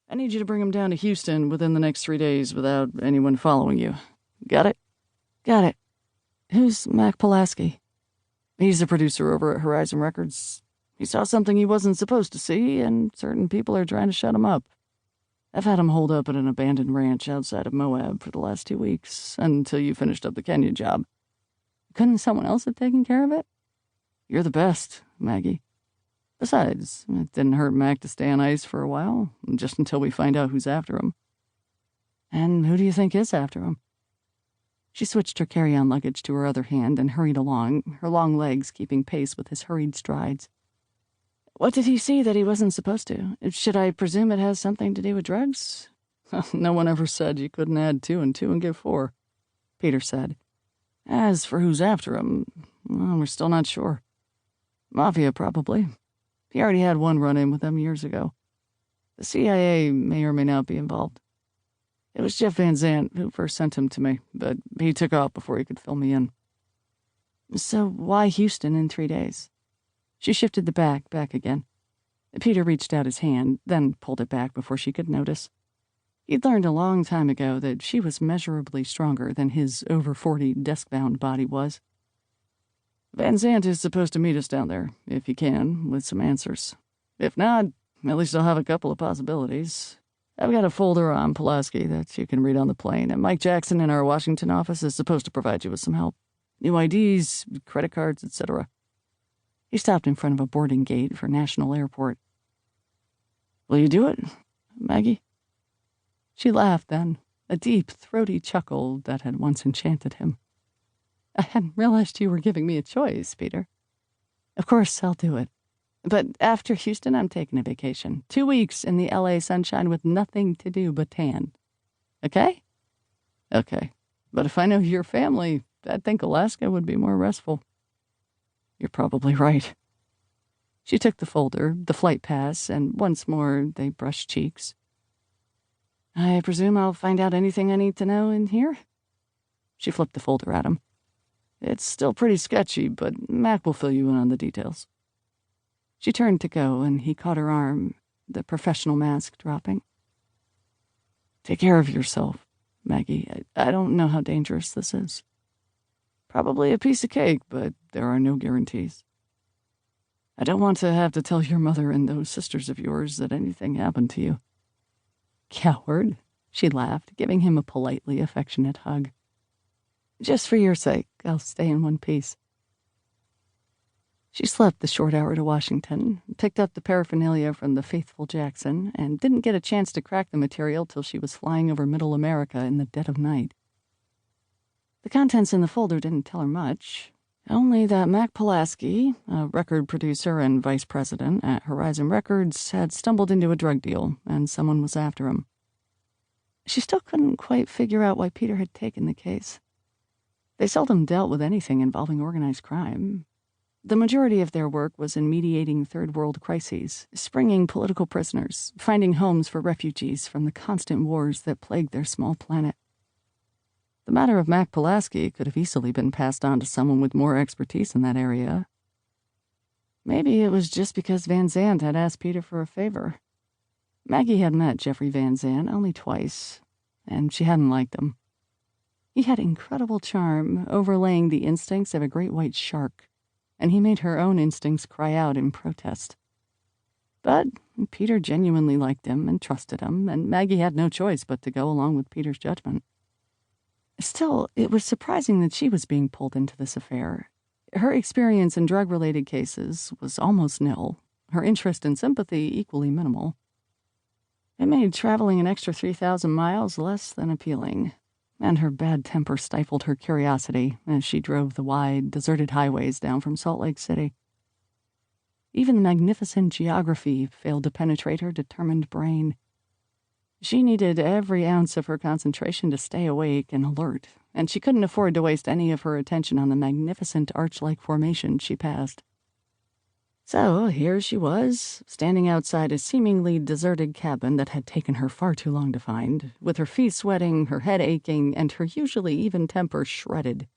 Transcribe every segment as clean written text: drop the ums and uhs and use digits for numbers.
I need you to bring him down to Houston within the next 3 days without anyone following you. Got it? Got it. Who's Mack Pulaski? He's the producer over at Horizon Records. He saw something he wasn't supposed to see, and certain people are trying to shut him up. I've had him holed up at an abandoned ranch outside of Moab for the last 2 weeks, until you finished up the Kenya job. Couldn't someone else have taken care of it? You're the best, Maggie. Besides, it didn't hurt Mack to stay on ice for a while, just until we find out who's after him. And who do you think is after him? She switched her carry-on luggage to her other hand and hurried along, her long legs keeping pace with his hurried strides. What did he see that he wasn't supposed to? Should I presume it has something to do with drugs? No one ever said you couldn't add 2 and 2 and get 4, Peter said. As for who's after him, well, we're still not sure. Mafia, probably. He already had one run-in with them years ago. The CIA may or may not be involved. It was Jeff Van Zandt who first sent him to me, but he took off before he could fill me in. So why Houston in 3 days? She shifted the back again. Peter reached out his hand, then pulled it back before she could notice. He'd learned a long time ago that she was measurably stronger than his over 40 desk-bound body was. Van Zandt is supposed to meet us down there, if he can, with some answers. If not, at least I'll have a couple of possibilities. I've got a folder on Pulaski that you can read on the plane, and Mike Jackson in our Washington office is supposed to provide you with some help. New IDs, credit cards, etc. He stopped in front of a boarding gate for National Airport. Will you do it, Maggie? She laughed then, a deep, throaty chuckle that had once enchanted him. I hadn't realized you were giving me a choice, Peter. Of course, I'll do it. But after Houston, I'm taking a vacation. 2 weeks in the L.A. sunshine with nothing to do but tan. Okay? Okay. But if I know your family, I'd think Alaska would be more restful. You're probably right. She took the folder, the flight pass, and once more they brushed cheeks. I presume I'll find out anything I need to know in here? She flipped the folder at him. It's still pretty sketchy, but Mack will fill you in on the details. She turned to go, and he caught her arm, the professional mask dropping. Take care of yourself, Maggie. I don't know how dangerous this is. Probably a piece of cake, but there are no guarantees. I don't want to have to tell your mother and those sisters of yours that anything happened to you. Coward, she laughed, giving him a politely affectionate hug. Just for your sake, I'll stay in one piece. She slept the short hour to Washington, picked up the paraphernalia from the faithful Jackson, and didn't get a chance to crack the material till she was flying over Middle America in the dead of night. The contents in the folder didn't tell her much, only that Mack Pulaski, a record producer and vice president at Horizon Records, had stumbled into a drug deal, and someone was after him. She still couldn't quite figure out why Peter had taken the case. They seldom dealt with anything involving organized crime. The majority of their work was in mediating third-world crises, springing political prisoners, finding homes for refugees from the constant wars that plagued their small planet. The matter of Mack Pulaski could have easily been passed on to someone with more expertise in that area. Maybe it was just because Van Zandt had asked Peter for a favor. Maggie had met Jeffrey Van Zandt only twice, and she hadn't liked him. He had incredible charm, overlaying the instincts of a great white shark, and he made her own instincts cry out in protest. But Peter genuinely liked him and trusted him, and Maggie had no choice but to go along with Peter's judgment. Still, it was surprising that she was being pulled into this affair. Her experience in drug-related cases was almost nil, her interest and sympathy equally minimal. It made traveling an extra 3,000 miles less than appealing, and her bad temper stifled her curiosity as she drove the wide, deserted highways down from Salt Lake City. Even the magnificent geography failed to penetrate her determined brain. She needed every ounce of her concentration to stay awake and alert, and she couldn't afford to waste any of her attention on the magnificent arch-like formation she passed. So here she was, standing outside a seemingly deserted cabin that had taken her far too long to find, with her feet sweating, her head aching, and her usually even temper shredded.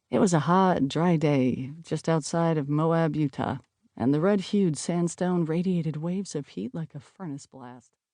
It was a hot, dry day just outside of Moab, Utah, and the red-hued sandstone radiated waves of heat like a furnace blast.